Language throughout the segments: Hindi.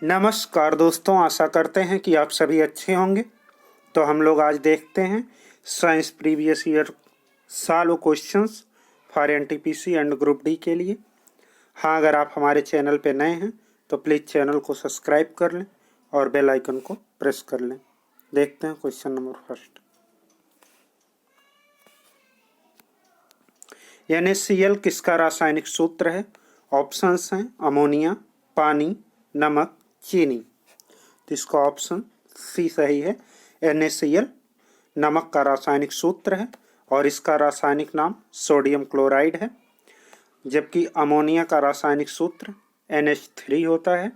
नमस्कार दोस्तों, आशा करते हैं कि आप सभी अच्छे होंगे। तो हम लोग आज देखते हैं science previous year solve questions for NTPC and group D के लिए। हाँ, अगर आप हमारे चैनल पे नए हैं तो प्लीज़ चैनल को सब्सक्राइब कर लें और बेल आइकन को प्रेस कर लें। देखते हैं क्वेश्चन नंबर फर्स्ट। NaCl किसका रासायनिक सूत्र है? ऑप्शंस हैं अमोनिया, पानी, नमक, चीनी। तो इसका ऑप्शन सी सही है। NaCl नमक का रासायनिक सूत्र है और इसका रासायनिक नाम सोडियम क्लोराइड है, जबकि अमोनिया का रासायनिक सूत्र NH3 होता है।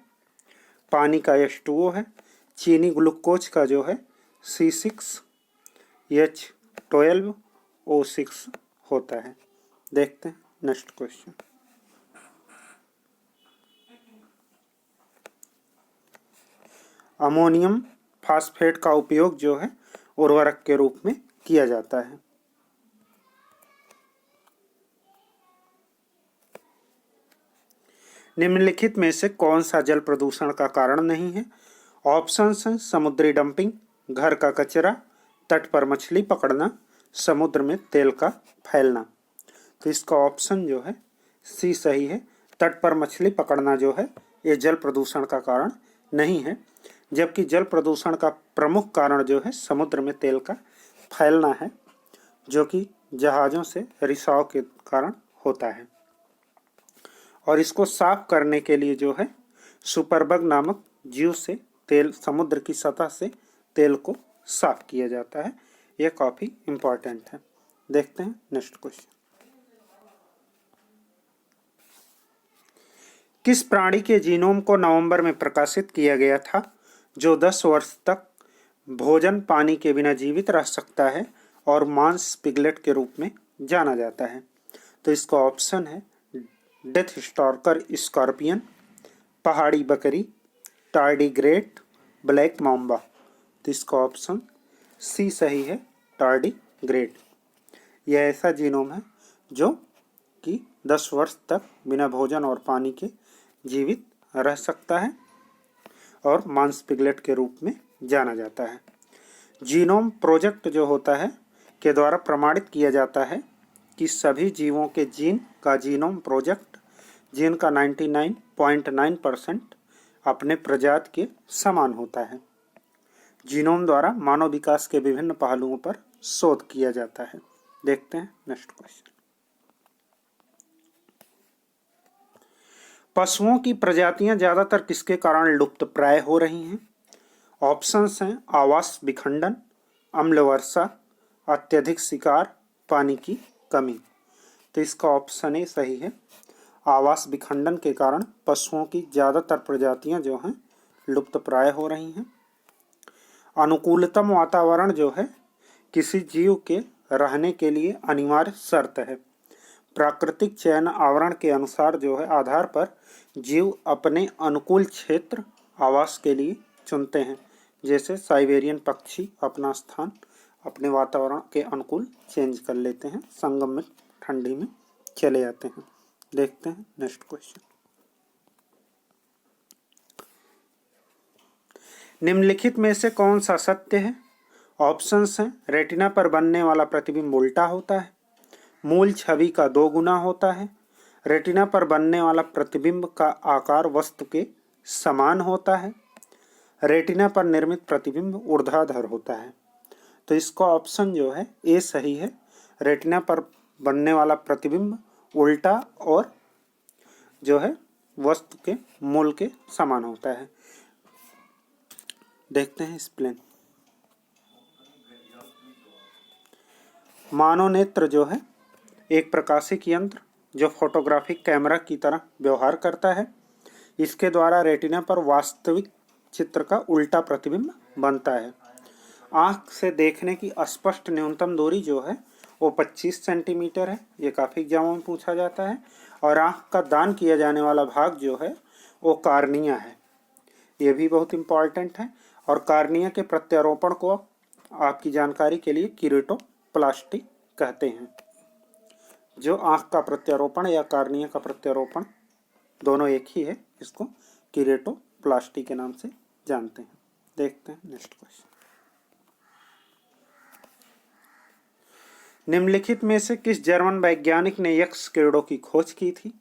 पानी का H2O है। चीनी ग्लूकोज का जो है C6H12O6 होता है। देखते हैं नेक्स्ट क्वेश्चन। अमोनियम फास्फेट का उपयोग जो है उर्वरक के रूप में किया जाता है। निम्नलिखित में से कौन सा जल प्रदूषण का कारण नहीं है? ऑप्शंस हैं समुद्री डंपिंग, घर का कचरा, तट पर मछली पकड़ना, समुद्र में तेल का फैलना। तो इसका ऑप्शन जो है सी सही है। तट पर मछली पकड़ना जो है ये जल प्रदूषण का कारण नहीं है, जबकि जल प्रदूषण का प्रमुख कारण जो है समुद्र में तेल का फैलना है, जो कि जहाज़ों से रिसाव के कारण होता है। और इसको साफ करने के लिए जो है सुपरबग नामक जीव से तेल, समुद्र की सतह से तेल को साफ किया जाता है। यह काफ़ी इम्पोर्टेंट है। देखते हैं नेक्स्ट क्वेश्चन। किस प्राणी के जीनोम को नवंबर में प्रकाशित किया गया था, जो 10 वर्ष तक भोजन पानी के बिना जीवित रह सकता है और मांस पिगलेट के रूप में जाना जाता है? तो इसका ऑप्शन है डेथ स्टॉर्कर स्कॉर्पियन, पहाड़ी बकरी, टार्डीग्रेड, ब्लैक माम्बा। तो इसका ऑप्शन सी सही है, टार्डीग्रेड। यह ऐसा जीनोम है जो कि 10 वर्ष तक बिना भोजन और पानी के जीवित रह सकता है और मांस पिगलेट के रूप में जाना जाता है। जीनोम प्रोजेक्ट जो होता है के द्वारा प्रमाणित किया जाता है कि सभी जीवों के जीन का जीनोम प्रोजेक्ट जीन का 99.9% अपने प्रजाति के समान होता है। जीनोम द्वारा मानव विकास के विभिन्न पहलुओं पर शोध किया जाता है। देखते हैं नेक्स्ट क्वेश्चन। पशुओं की प्रजातियां ज्यादातर किसके कारण लुप्त प्राय हो रही हैं? ऑप्शंस हैं आवास विखंडन, अम्ल वर्षा, अत्यधिक शिकार, पानी की कमी। तो इसका ऑप्शन ए सही है। आवास विखंडन के कारण पशुओं की ज्यादातर प्रजातियां जो हैं लुप्त प्राय हो रही हैं। अनुकूलतम वातावरण जो है किसी जीव के रहने के लिए अनिवार्य शर्त है। प्राकृतिक चयन आवरण के अनुसार जो है आधार पर जीव अपने अनुकूल क्षेत्र आवास के लिए चुनते हैं। जैसे साइबेरियन पक्षी अपना स्थान अपने वातावरण के अनुकूल चेंज कर लेते हैं, संगम में ठंडी में चले जाते हैं। देखते हैं नेक्स्ट क्वेश्चन। निम्नलिखित में से कौन सा सत्य है? ऑप्शंस हैं रेटिना पर बनने वाला प्रतिबिंब उल्टा होता है, मूल छवि का 2 गुना होता है, रेटिना पर बनने वाला प्रतिबिंब का आकार वस्तु के समान होता है, रेटिना पर निर्मित प्रतिबिंब ऊर्ध्वाधर होता है। तो इसका ऑप्शन जो है ए सही है। रेटिना पर बनने वाला प्रतिबिंब उल्टा और जो है वस्तु के मूल के समान होता है। देखते हैं एक्सप्लेन। मानवनेत्र जो है एक प्रकाशिक यंत्र जो फोटोग्राफिक कैमरा की तरह व्यवहार करता है। इसके द्वारा रेटिना पर वास्तविक चित्र का उल्टा प्रतिबिंब बनता है। आँख से देखने की स्पष्ट न्यूनतम दूरी जो है वो 25 सेंटीमीटर है। ये काफ़ी एग्जामों में पूछा जाता है। और आँख का दान किया जाने वाला भाग जो है वो कार्निया है। ये भी बहुत इम्पॉर्टेंट है। और कार्निया के प्रत्यारोपण को आपकी जानकारी के लिए कीरेटोप्लास्टी कहते हैं। जो आँख का प्रत्यारोपण या कार्निया का प्रत्यारोपण दोनों एक ही है, इसको कीरेटो प्लास्टी के नाम से जानते हैं। देखते हैं नेक्स्ट क्वेश्चन। निम्नलिखित में से किस जर्मन वैज्ञानिक ने यक्ष किरणों की खोज की थी?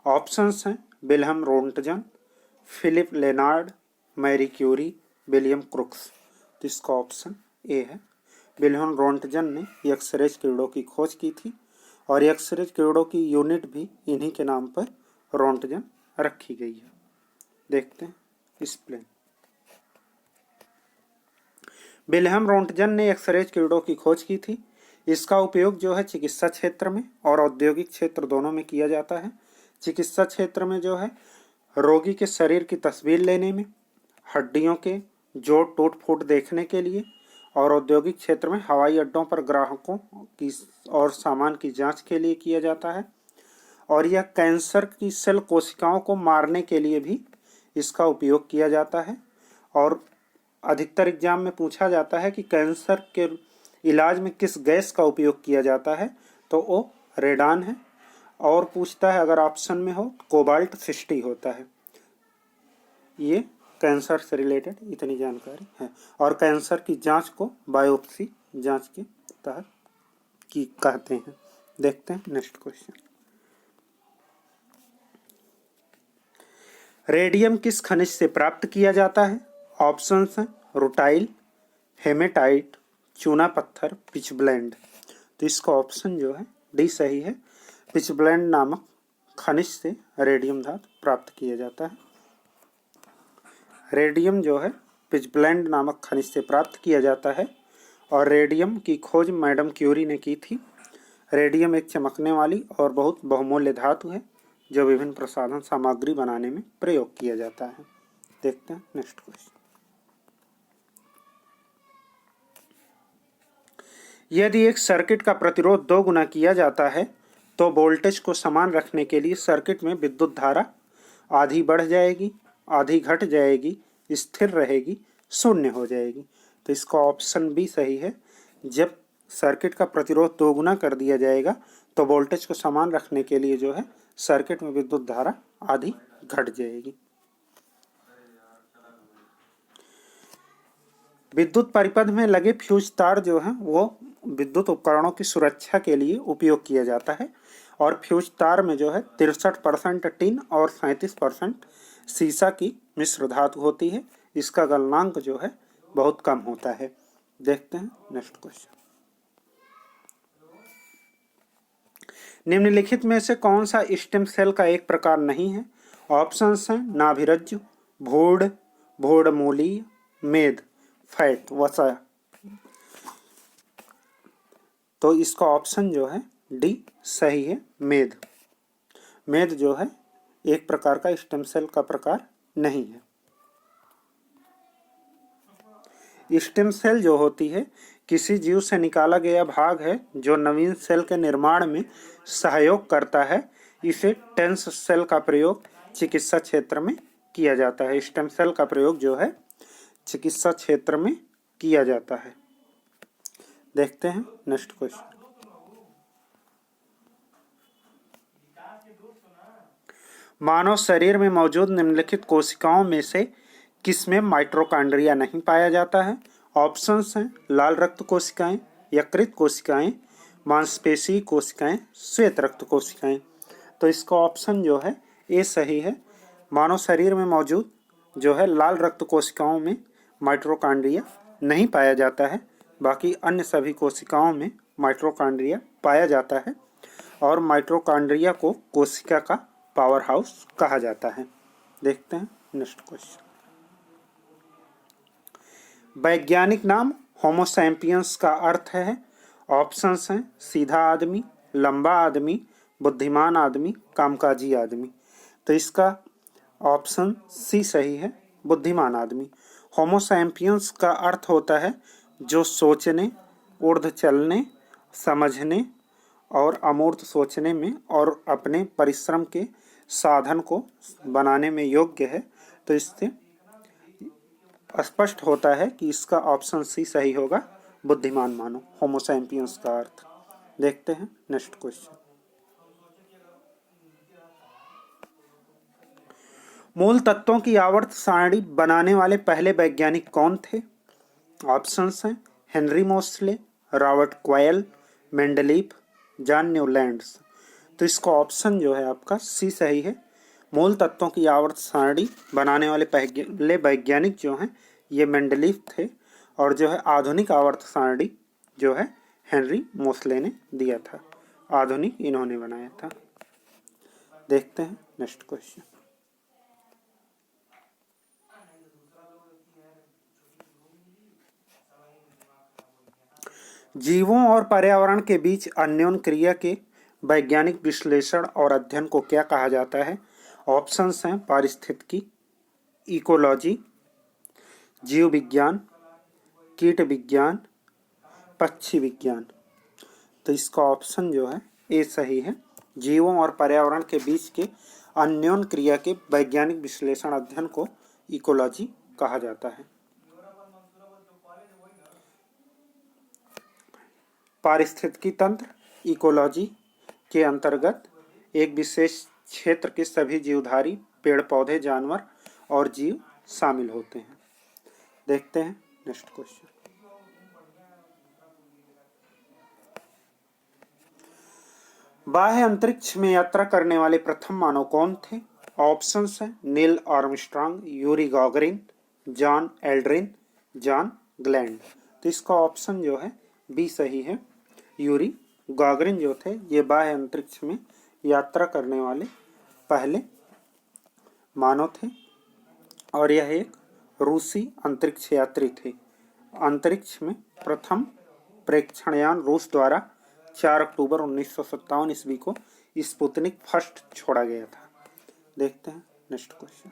ऑप्शंस हैं Wilhelm Roentgen, Philipp Lenard, Marie Curie, William Crookes. तो इसका ऑप्शन ए है। विल्हेम रोंटगन ने एक्सरेज किरणों की खोज की थी और एक्सरेज किरणों की यूनिट भी इन्हीं के नाम पर रोंटगन रखी गई है। देखते हैं एक्सप्लेन। विल्हेम रोंटगन ने एक्सरेज किरणों की खोज की थी। इसका उपयोग जो है चिकित्सा क्षेत्र में और औद्योगिक क्षेत्र दोनों में किया जाता है। चिकित्सा क्षेत्र में जो है रोगी के शरीर की तस्वीर लेने में, हड्डियों के जोड़ टूट फूट देखने के लिए, और औद्योगिक क्षेत्र में हवाई अड्डों पर ग्राहकों की और सामान की जांच के लिए किया जाता है। और यह कैंसर की सेल कोशिकाओं को मारने के लिए भी इसका उपयोग किया जाता है। और अधिकतर एग्जाम में पूछा जाता है कि कैंसर के इलाज में किस गैस का उपयोग किया जाता है, तो वो रेडान है। और पूछता है अगर ऑप्शन में हो कोबाल्ट 60 होता है। ये कैंसर से रिलेटेड इतनी जानकारी है। और कैंसर की जांच को बायोप्सी जांच के तहत की कहते हैं। देखते हैं नेक्स्ट क्वेश्चन। रेडियम किस खनिज से प्राप्त किया जाता है? ऑप्शंस हैं रूटाइल, हेमेटाइट, चूना पत्थर, पिचब्लेंड। तो इसका ऑप्शन जो है डी सही है। पिचब्लेंड नामक खनिज से रेडियम धातु प्राप्त किया जाता है। रेडियम जो है पिचब्लेंड नामक खनिज से प्राप्त किया जाता है। और रेडियम की खोज मैडम क्यूरी ने की थी। रेडियम एक चमकने वाली और बहुत बहुमूल्य धातु है जो विभिन्न प्रसाधन सामग्री बनाने में प्रयोग किया जाता है। देखते हैं नेक्स्ट क्वेश्चन। यदि एक सर्किट का प्रतिरोध 2 गुना किया जाता है तो वोल्टेज को समान रखने के लिए सर्किट में विद्युत धारा आधी बढ़ जाएगी, आधी घट जाएगी, स्थिर रहेगी, शून्य हो जाएगी। तो इसका ऑप्शन बी सही है। जब सर्किट का प्रतिरोध 2 गुना कर दिया जाएगा तो वोल्टेज को समान रखने के लिए जो है सर्किट में विद्युत धारा आधी घट जाएगी। विद्युत परिपथ में लगे फ्यूज तार जो है वो विद्युत उपकरणों की सुरक्षा के लिए उपयोग किया जाता है। और फ्यूज तार में जो है 63% टिन और 37% सीसा की मिश्र धातु होती है। इसका गलनांक जो है बहुत कम होता है। देखते हैं नेक्स्ट क्वेश्चन। निम्नलिखित में से कौन सा स्टेम सेल का एक प्रकार नहीं है? ऑप्शंस हैं नाभिरज्जु, भूड, भूडमूलीय, मेद, फैट, वसा। तो इसका ऑप्शन जो है डी सही है, मेद। मेद जो है एक प्रकार का स्टेम सेल का प्रकार नहीं है। स्टेम सेल जो होती है किसी जीव से निकाला गया भाग है जो नवीन सेल के निर्माण में सहयोग करता है। इसे टेंस सेल का प्रयोग चिकित्सा क्षेत्र में किया जाता है। स्टेम सेल का प्रयोग जो है चिकित्सा क्षेत्र में किया जाता है। देखते हैं नेक्स्ट क्वेश्चन। मानव शरीर में मौजूद निम्नलिखित कोशिकाओं में से किसमें माइटोकॉन्ड्रिया नहीं पाया जाता है? ऑप्शंस हैं लाल रक्त कोशिकाएं, यकृत कोशिकाएं, मांसपेशी कोशिकाएं, श्वेत रक्त कोशिकाएं। तो इसका ऑप्शन जो है ए सही है। मानव शरीर में मौजूद जो है लाल रक्त कोशिकाओं में माइटोकॉन्ड्रिया नहीं पाया जाता है। बाकी अन्य सभी कोशिकाओं में माइटोकॉन्ड्रिया पाया जाता है। और माइटोकॉन्ड्रिया को कोशिका का पावर हाउस कहा जाता है। देखते हैं नेक्स्ट क्वेश्चन। वैज्ञानिक नाम होमो सैपियंस का अर्थ है? ऑप्शंस हैं सीधा आदमी, लंबा आदमी, बुद्धिमान आदमी, कामकाजी आदमी। तो इसका ऑप्शन सी सही है, बुद्धिमान आदमी। होमो सैपियंस का अर्थ होता है जो सोचने, ऊर्ध्व चलने, समझने और अमूर्त सोचने में और अपने परिश्रम के साधन को बनाने में योग्य है। तो इससे स्पष्ट होता है कि इसका ऑप्शन सी सही होगा, बुद्धिमान मानो, होमो सैपियंस का अर्थ। देखते हैं नेक्स्ट क्वेश्चन। मूल तत्वों की आवर्त सारणी बनाने वाले पहले वैज्ञानिक कौन थे? ऑप्शंस हैं Henry Moseley, Robert Boyle, Mendeleev, John Newlands. तो इसका ऑप्शन जो है आपका सी सही है। मूल तत्वों की आवर्त सारणी बनाने वाले पहले वैज्ञानिक जो हैं ये मेंडलीफ थे, और जो है आधुनिक आवर्त सारणी जो है हेनरी मोसले ने दिया था, आधुनिक इन्होंने बनाया था। देखते हैं नेक्स्ट क्वेश्चन। जीवों और पर्यावरण के बीच अन्योन क्रिया के वैज्ञानिक विश्लेषण और अध्ययन को क्या कहा जाता है? ऑप्शंस हैं पारिस्थितिकी, इकोलॉजी, जीव विज्ञान, कीट विज्ञान, पक्षी विज्ञान। तो इसका ऑप्शन जो है ए सही है। जीवों और पर्यावरण के बीच के अन्योन क्रिया के वैज्ञानिक विश्लेषण अध्ययन को इकोलॉजी कहा जाता है। पारिस्थितिकी तंत्र इकोलॉजी के अंतर्गत एक विशेष क्षेत्र के सभी जीवधारी पेड़ पौधे जानवर और जीव शामिल होते हैं। देखते हैं नेक्स्ट क्वेश्चन। बाह्य अंतरिक्ष में यात्रा करने वाले प्रथम मानव कौन थे? ऑप्शंस हैं Neil Armstrong, Yuri Gagarin, John Aldrin, John gland. तो इसका ऑप्शन जो है बी सही है। यूरी गागरिन जो थे ये बाह्य अंतरिक्ष में यात्रा करने वाले पहले मानव थे, और यह एक रूसी अंतरिक्ष यात्री थे। अंतरिक्ष में प्रथम प्रेक्षणयान रूस द्वारा 4 अक्टूबर 1957 ईस्वी को स्पुतनिक फर्स्ट छोड़ा गया था। देखते हैं नेक्स्ट क्वेश्चन।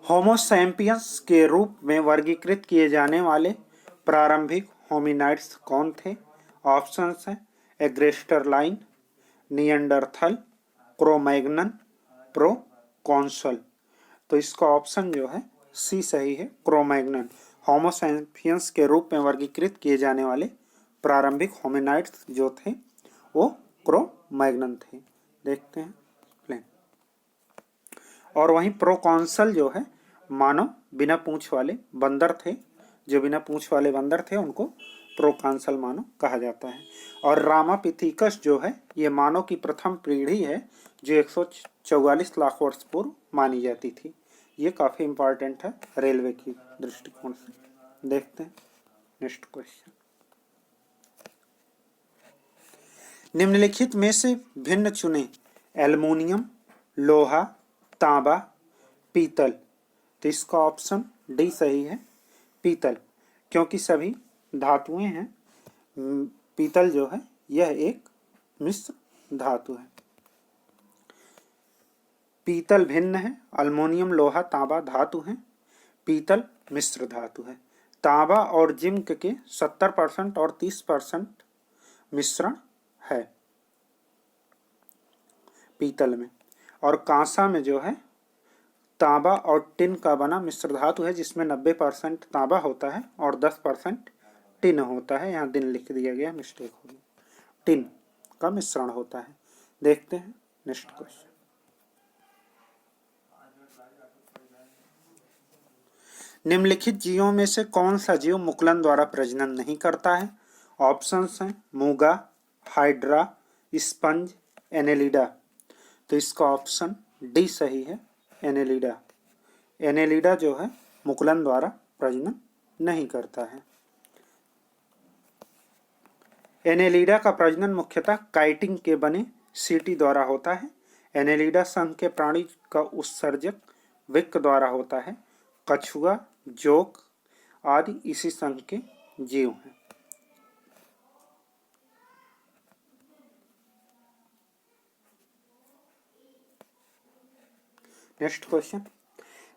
होमो सैपियंस के रूप में वर्गीकृत किए जाने वाले प्रारंभिक होमिनाइड्स कौन थे? ऑप्शंस हैं एग्रेस्टरलाइन, नियंडरथल, क्रोमैग्नन, प्रोकॉन्सल। तो इसका ऑप्शन जो है सी सही है, क्रोमैग्नन। होमो सैपियंस के रूप में वर्गीकृत किए जाने वाले प्रारंभिक होमिनाइड्स जो थे वो क्रोमैग्नन थे। देखते हैं प्लेन। और वहीं प्रोकॉन्सल जो है मानव बिना पूंछ वाले बंदर थे, जो बिना पूंछ वाले बंदर थे उनको प्रोकॉन्सल मानव कहा जाता है। और रामापिथिकस जो है ये मानव की प्रथम पीढ़ी है जो 144 लाख वर्ष पूर्व मानी जाती थी। ये काफी इंपॉर्टेंट है रेलवे की दृष्टिकोण से। देखते हैं नेक्स्ट क्वेश्चन। निम्नलिखित में से भिन्न चुने एल्युमिनियम, लोहा, तांबा, पीतल। तो इसका ऑप्शन डी सही है, पीतल, क्योंकि सभी धातुएं हैं। पीतल जो है यह एक मिश्र धातु है। पीतल भिन्न है, अल्युमिनियम, लोहा, तांबा धातु है, पीतल मिश्र धातु है। तांबा और जिंक के 70% और 30% मिश्रण है पीतल में, और कांसा में जो है तांबा और टिन का बना मिश्र धातु है जिसमें 90% तांबा होता है और 10% टिन होता है। यहाँ दिन लिख दिया गया, मिस्टेक होगी, टिन का मिश्रण होता है। देखते हैं नेक्स्ट क्वेश्चन। निम्नलिखित जीवों में से कौन सा जीव मुकुलन द्वारा प्रजनन नहीं करता है? ऑप्शंस हैं मूंगा, हाइड्रा, स्पंज, एनेलिडा। तो इसका ऑप्शन डी सही है, एनेलिडा। एनेलिडा जो है मुकुलन द्वारा प्रजनन नहीं करता है। एनेलिडा का प्रजनन मुख्यतः काइटिन के बने सीटी द्वारा होता है। एनेलिडा संघ के प्राणी का उत्सर्जक वृक्क द्वारा होता है। कछुआ, जोक आदि इसी संघ के जीव हैं। Next question.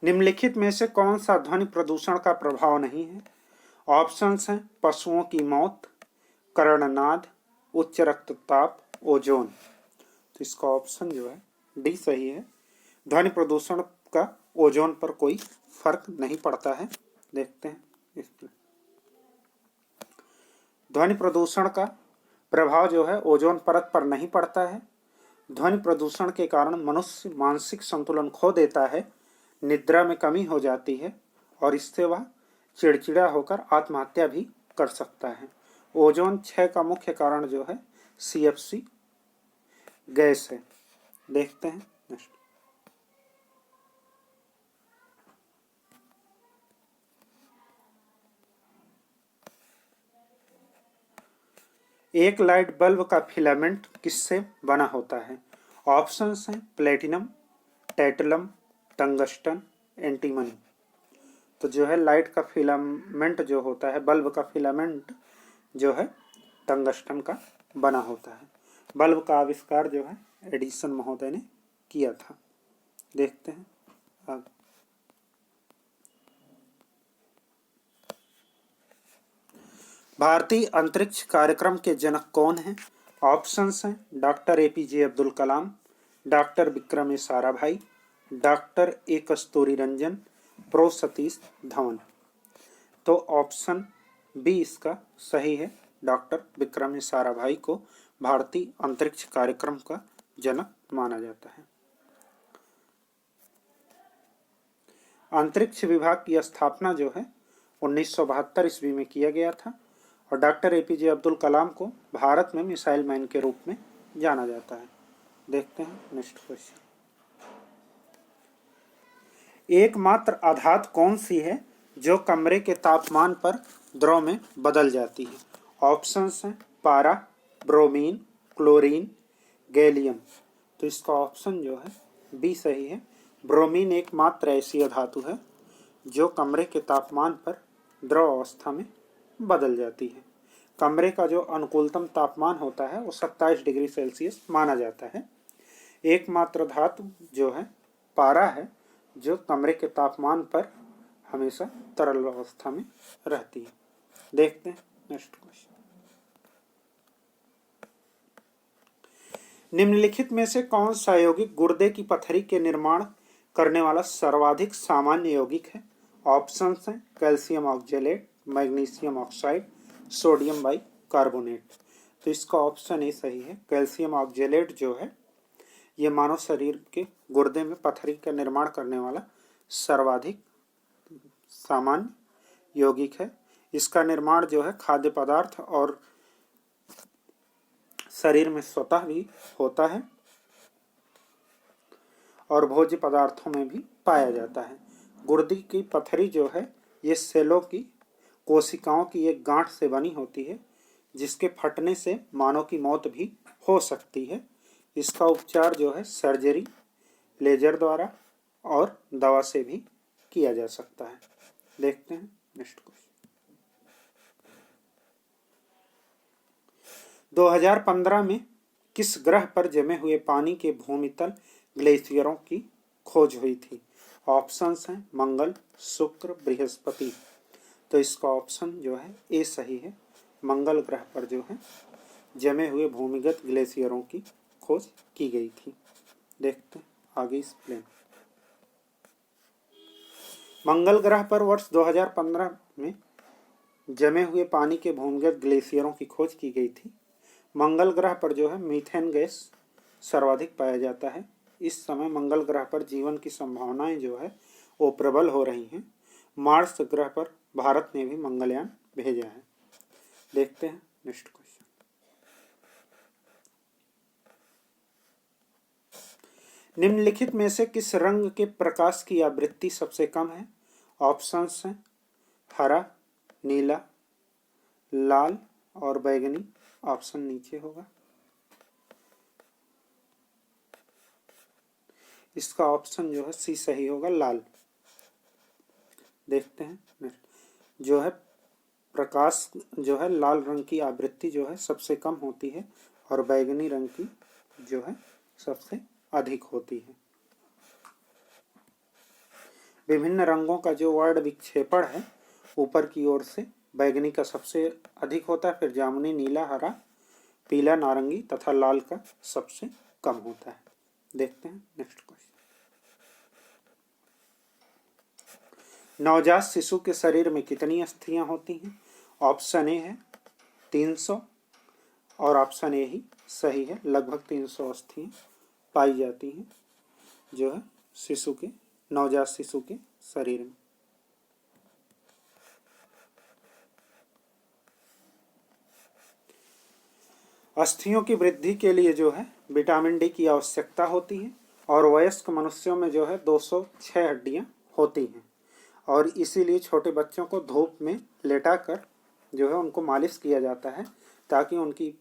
निम्नलिखित में से कौन सा ध्वनि प्रदूषण का प्रभाव नहीं है? ऑप्शंस हैं पशुओं की मौत, कर्णनाद, उच्च रक्तचाप, ओजोन। तो इसका ऑप्शन जो है डी सही है। ध्वनि प्रदूषण का ओजोन पर कोई फर्क नहीं पड़ता है। देखते हैं इसमें ध्वनि प्रदूषण का प्रभाव जो है ओजोन परत पर नहीं पड़ता है। ध्वनि प्रदूषण के कारण मनुष्य मानसिक संतुलन खो देता है, निद्रा में कमी हो जाती है और इससे वह चिड़चिड़ा होकर आत्महत्या भी कर सकता है। ओजोन क्षय का मुख्य कारण जो है CFC गैस है। देखते हैं नेक्स्ट। एक लाइट बल्ब का फिलामेंट किससे बना होता है? ऑप्शंस हैं प्लेटिनम, टैटलम, टंगस्टन, एंटीमनी। तो जो है लाइट का फिलामेंट जो होता है, बल्ब का फिलामेंट जो है टंगस्टन का बना होता है। बल्ब का आविष्कार जो है एडिसन महोदय ने किया था। देखते हैं आगे। भारतीय अंतरिक्ष कार्यक्रम के जनक कौन हैं? ऑप्शंस हैं doctor APJ Abdul Kalam, doctor Vikram Sarabhai, doctor A Kasturi Ranjan, pro Satish Dhawan. तो ऑप्शन बी इसका सही है। डॉक्टर विक्रम साराभाई को भारतीय अंतरिक्ष कार्यक्रम का जनक माना जाता है। अंतरिक्ष विभाग की स्थापना जो है 1972 ईस्वी में किया गया था और डॉक्टर APJ अब्दुल कलाम को भारत में मिसाइल मैन के रूप में जाना जाता है। देखते हैं नेक्स्ट क्वेश्चन। एकमात्र अधातु कौन सी है जो कमरे के तापमान पर द्रव में बदल जाती है? ऑप्शंस हैं पारा, ब्रोमीन, क्लोरीन, गैलियम। तो इसका ऑप्शन जो है बी सही है। ब्रोमीन एकमात्र ऐसी धातु है जो कमरे के तापमान पर द्रव अवस्था में बदल जाती है। कमरे का जो अनुकूलतम तापमान होता है वो 27 डिग्री सेल्सियस माना जाता है। एकमात्र धातु जो है पारा है जो कमरे के तापमान पर हमेशा तरल अवस्था में रहती है। देखते हैं नेक्स्ट क्वेश्चन। निम्नलिखित में से कौन सा यौगिक गुर्दे की पथरी के निर्माण करने वाला सर्वाधिक सामान्य यौगिक है? ऑप्शंस हैं calcium oxalate, magnesium oxide, sodium bicarbonate. तो इसका ऑप्शन ए सही है। कैल्शियम ऑक्जेलेट जो है ये मानव शरीर के गुर्दे में पथरी का निर्माण करने वाला सर्वाधिक सामान्य यौगिक है। इसका निर्माण जो है खाद्य पदार्थ और शरीर में स्वतः भी होता है और भोज्य पदार्थों में भी पाया जाता है। गुर्दे की पथरी जो है ये सेलों की कोशिकाओं की एक गांठ से बनी होती है जिसके फटने से मानव की मौत भी हो सकती है। इसका उपचार जो है सर्जरी, लेजर द्वारा और दवा से भी किया जा सकता है। देखते हैं नेक्स्ट क्वेश्चन। 2015 में किस ग्रह पर जमे हुए पानी के भूमितल ग्लेशियरों की खोज हुई थी? ऑप्शंस हैं मंगल, शुक्र, बृहस्पति। तो इसका ऑप्शन जो है ए सही है। मंगल ग्रह पर जो है जमे हुए भूमिगत ग्लेशियरों की खोज की गई थी। देखते हैं आगे एक्सप्लेन। मंगल ग्रह पर वर्ष 2015 में जमे हुए पानी के भूमिगत ग्लेशियरों की खोज की गई थी। मंगल ग्रह पर जो है मीथेन गैस सर्वाधिक पाया जाता है। इस समय मंगल ग्रह पर जीवन की संभावनाएं जो है वो प्रबल हो रही हैं। मार्स ग्रह पर भारत ने भी मंगलयान भेजा है। देखते हैं नेक्स्ट क्वेश्चन। निम्नलिखित में से किस रंग के प्रकाश की आवृत्ति सबसे कम है? ऑप्शंस हैं हरा, नीला, लाल और बैगनी। ऑप्शन नीचे होगा। इसका ऑप्शन जो है सी सही होगा, लाल। देखते हैं जो है प्रकाश जो है लाल रंग की आवृत्ति जो है सबसे कम होती है और बैगनी रंग की जो है सबसे अधिक होती है। विभिन्न रंगों का जो वर्ण विक्षेपण है ऊपर की ओर से बैगनी का सबसे अधिक होता है, फिर जामुनी, नीला, हरा, पीला, नारंगी तथा लाल का सबसे कम होता है। देखते हैं नेक्स्ट क्वेश्चन। नवजात शिशु के शरीर में कितनी अस्थियां होती हैं? ऑप्शन ए है 300 और ऑप्शन ए ही सही है, लगभग 300 अस्थियां पाई जाती हैं जो है शिशु के, नवजात शिशु के शरीर में। अस्थियों की वृद्धि के लिए जो है विटामिन डी की आवश्यकता होती है और वयस्क मनुष्यों में जो है 206 हड्डियां होती हैं और इसीलिए छोटे बच्चों को धूप में लेटाकर जो है उनको मालिश किया जाता है ताकि उनकी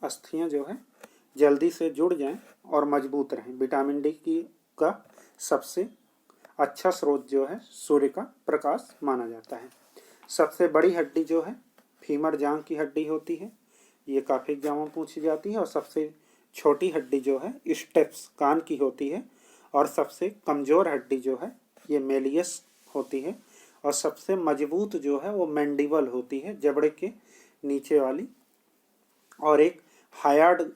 अस्थियां जो है जल्दी से जुड़ जाएं और मजबूत रहें। विटामिन डी का सबसे अच्छा स्रोत जो है सूर्य का प्रकाश माना जाता है। सबसे बड़ी हड्डी जो है फीमर जांघ की हड्डी होती है, ये काफी एग्जाम में पूछी जाती है। और सबसे छोटी हड्डी जो है स्टेप्स कान की होती है और सबसे कमजोर हड्डी जो है ये मेलियस होती है और सबसे मजबूत जो है वो मैंडिबल होती है, जबड़े के नीचे वाली। और एक हायार्ड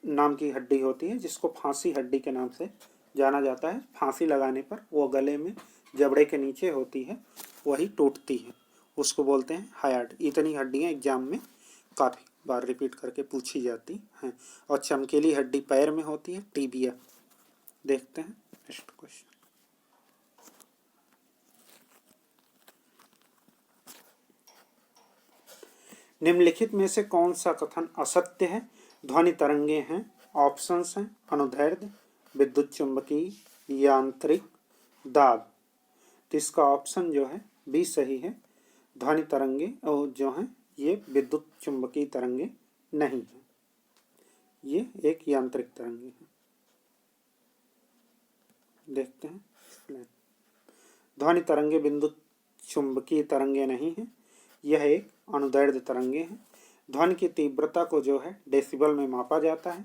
नाम की हड्डी होती है जिसको फांसी हड्डी के नाम से जाना जाता है। फांसी लगाने पर वो गले में जबड़े के नीचे होती है, वही टूटती है, उसको बोलते हैं हायार्ड। इतनी हड्डियां एग्जाम में काफ़ी बार रिपीट करके पूछी जाती हैं। और चमकीली हड्डी पैर में होती है, टीबिया। देखते हैं नेक्स्ट क्वेश्चन। निम्नलिखित में से कौन सा कथन असत्य है? ध्वनि तरंगे हैं, ऑप्शंस हैं अनुदैर्ध्य, विद्युत चुंबकीय, यांत्रिक, दाब। तो इसका ऑप्शन जो है बी सही है। ध्वनि तरंगे और जो हैं ये विद्युत चुंबकीय तरंगे नहीं है, ये एक यांत्रिक तरंगे है। देखते हैं ध्वनि तरंगे विद्युत चुंबकीय तरंगे नहीं है, यह एक अनुदैर्ध्य तरंगे है। ध्वनि की तीव्रता को जो है डेसिबल में मापा जाता है।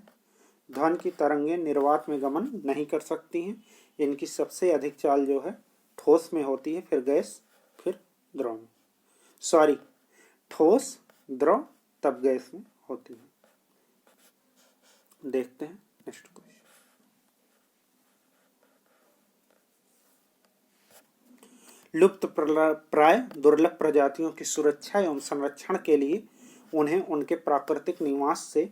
ध्वनि की तरंगे निर्वात में गमन नहीं कर सकती हैं। इनकी सबसे अधिक चाल जो है ठोस में होती है, फिर गैस, फिर द्रव में। सॉरी, ठोस, द्रव, तब गैस में होती है। देखते हैं नेक्स्ट क्वेश्चन। लुप्त प्राय दुर्लभ प्रजातियों की सुरक्षा एवं संरक्षण के लिए उन्हें उनके प्राकृतिक निवास से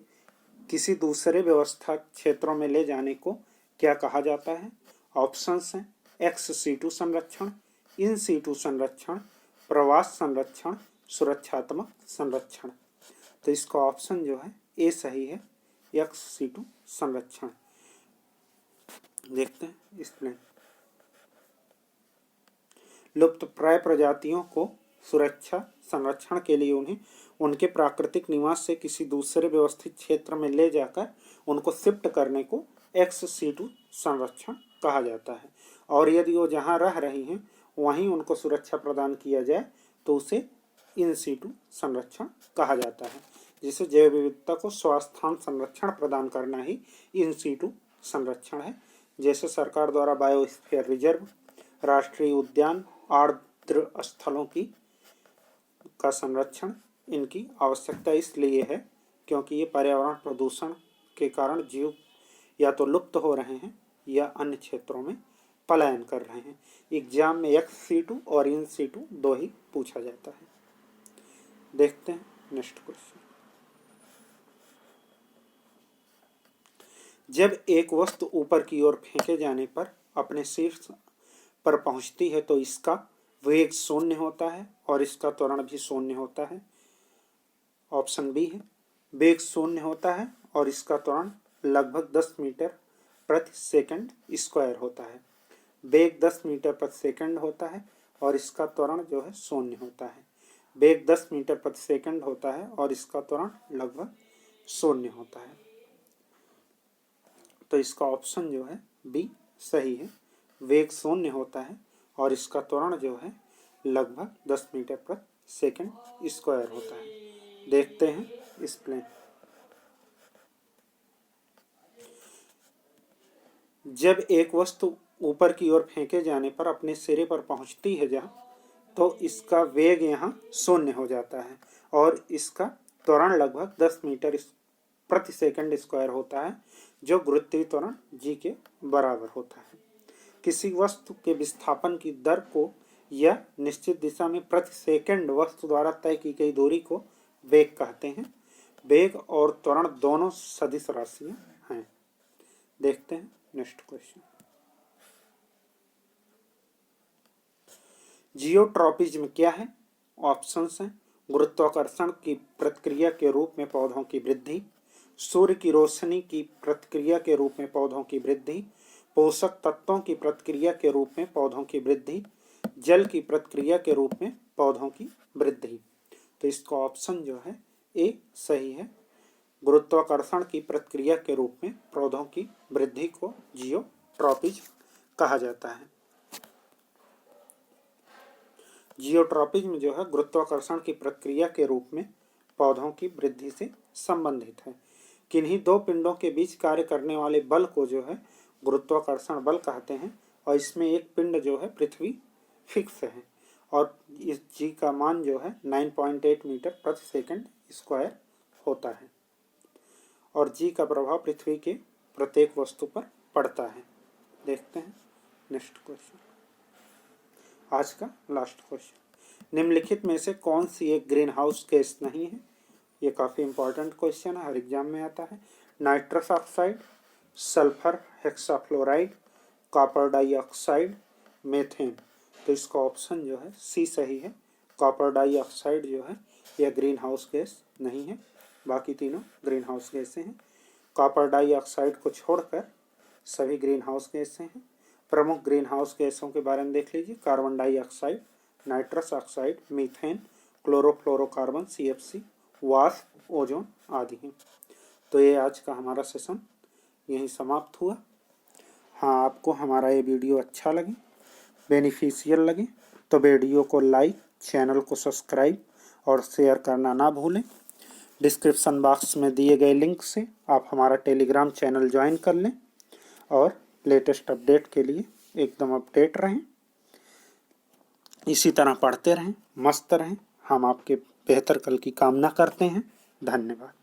किसी दूसरे व्यवस्था क्षेत्रों में ले जाने को क्या कहा जाता है? ऑप्शंस हैं एक्स सीटू संरक्षण, इन सीटू संरक्षण, प्रवास संरक्षण, सुरक्षात्मक संरक्षण। तो इसका ऑप्शन जो है ए सही है, एक्स सीटू संरक्षण। देखते हैं एक्सप्लेन। लुप्त प्राय प्रजातियों को सुरक्षा संरक्षण के लिए उन्हें उनके प्राकृतिक निवास से किसी दूसरे व्यवस्थित क्षेत्र में ले जाकर उनको शिफ्ट करने को एक्स सीटू संरक्षण कहा जाता है। और यदि वो जहाँ रह रही हैं वहीं उनको सुरक्षा प्रदान किया जाए तो उसे इन सीटू संरक्षण कहा जाता है। जिसे जैव विविधता को स्वास्थान संरक्षण प्रदान करना ही इन सीटू संरक्षण है। जैसे सरकार द्वारा बायोस्फीयर रिजर्व, राष्ट्रीय उद्यान, आर्द्र स्थलों की का संरक्षण, इनकी आवश्यकता इसलिए है क्योंकि ये पर्यावरण प्रदूषण के कारण जीव या तो लुप्त हो रहे हैं या अन्य क्षेत्रों में पलायन कर रहे हैं। एग्जाम में एक्स सीटू और इन सीटू दो ही पूछा जाता है। देखते हैं नेक्स्ट क्वेश्चन। जब एक वस्तु ऊपर की ओर फेंके जाने पर अपने शीर्ष पर पहुंचती है तो इसका वेग शून्य होता है और इसका त्वरण भी शून्य होता है। ऑप्शन बी है, वेग शून्य होता है और इसका त्वरण लगभग 10 मीटर प्रति सेकंड स्क्वायर होता है। वेग 10 मीटर प्रति सेकंड होता है और इसका त्वरण जो है शून्य होता है। वेग 10 मीटर प्रति सेकंड होता है और इसका त्वरण लगभग शून्य होता है। तो इसका ऑप्शन जो है बी सही है। वेग शून्य होता है और इसका त्वरण जो है लगभग 10 मीटर प्रति सेकंड स्क्वायर होता है। देखते हैं एक्सप्लेन। जब एक वस्तु ऊपर की ओर फेंके जाने पर अपने सिरे पर पहुंचती है जहाँ, तो इसका वेग यहाँ शून्य हो जाता है और इसका त्वरण लगभग 10 मीटर प्रति सेकंड स्क्वायर होता है, जो गुरुत्वीय त्वरण जी के बराबर होता है। किसी वस्तु के विस्थापन की दर को या निश्चित दिशा में प्रति सेकंड वस्तु द्वारा तय की गई दूरी को वेग कहते हैं। वेग और त्वरण दोनों सदिश राशियां हैं। देखते हैं नेक्स्ट क्वेश्चन, जियोट्रॉपिज्म क्या है? ऑप्शंस हैं, गुरुत्वाकर्षण की प्रतिक्रिया के रूप में पौधों की वृद्धि, सूर्य की रोशनी की प्रतिक्रिया के रूप में पौधों की वृद्धि, पोषक तत्वों की प्रतिक्रिया के रूप में पौधों की वृद्धि, जल की प्रतिक्रिया के रूप में पौधों की वृद्धि। तो इसका ऑप्शन जो है ए सही है। गुरुत्वाकर्षण की प्रतिक्रिया के रूप में पौधों की वृद्धि को जियोट्रॉपिज्म कहा जाता है। जियोट्रॉपिज्म जो है गुरुत्वाकर्षण की प्रक्रिया के रूप में पौधों की वृद्धि से संबंधित है। किन्हीं दो पिंडों के बीच कार्य करने वाले बल को जो है गुरुत्वाकर्षण बल कहते हैं, और इसमें एक पिंड जो है पृथ्वी फिक्स है, और इस जी का मान जो है 9.8 मीटर प्रति सेकंड स्क्वायर होता है, और जी का प्रभाव पृथ्वी के प्रत्येक वस्तु पर पड़ता है। देखते हैं नेक्स्ट क्वेश्चन, आज का लास्ट क्वेश्चन, निम्नलिखित में से कौन सी एक ग्रीन हाउस गैस नहीं है? ये काफ़ी इंपॉर्टेंट क्वेश्चन है, हर एग्जाम में आता है। Nitrous oxide, sulphur hexafluoride, copper dioxide, methane. तो इसका ऑप्शन जो है सी सही है। कॉपर डाइऑक्साइड जो है यह ग्रीन हाउस गैस नहीं है, बाकी तीनों ग्रीन हाउस गैसें हैं। कॉपर डाइऑक्साइड को छोड़कर सभी ग्रीन हाउस गैसें हैं। प्रमुख ग्रीन हाउस गैसों के बारे में देख लीजिए, carbon dioxide, nitrous oxide, methane, chlorofluorocarbon CFC, वाष्प, ओजोन आदि हैं। तो ये आज का हमारा सेशन यहीं समाप्त हुआ। हाँ, आपको हमारा ये वीडियो अच्छा लगे, बेनिफिशियल लगे तो वीडियो को लाइक, चैनल को सब्सक्राइब और शेयर करना ना भूलें। डिस्क्रिप्शन बॉक्स में दिए गए लिंक से आप हमारा टेलीग्राम चैनल ज्वाइन कर लें और लेटेस्ट अपडेट के लिए एकदम अपडेट रहें। इसी तरह पढ़ते रहें, मस्त रहें। हम आपके बेहतर कल की कामना करते हैं। धन्यवाद।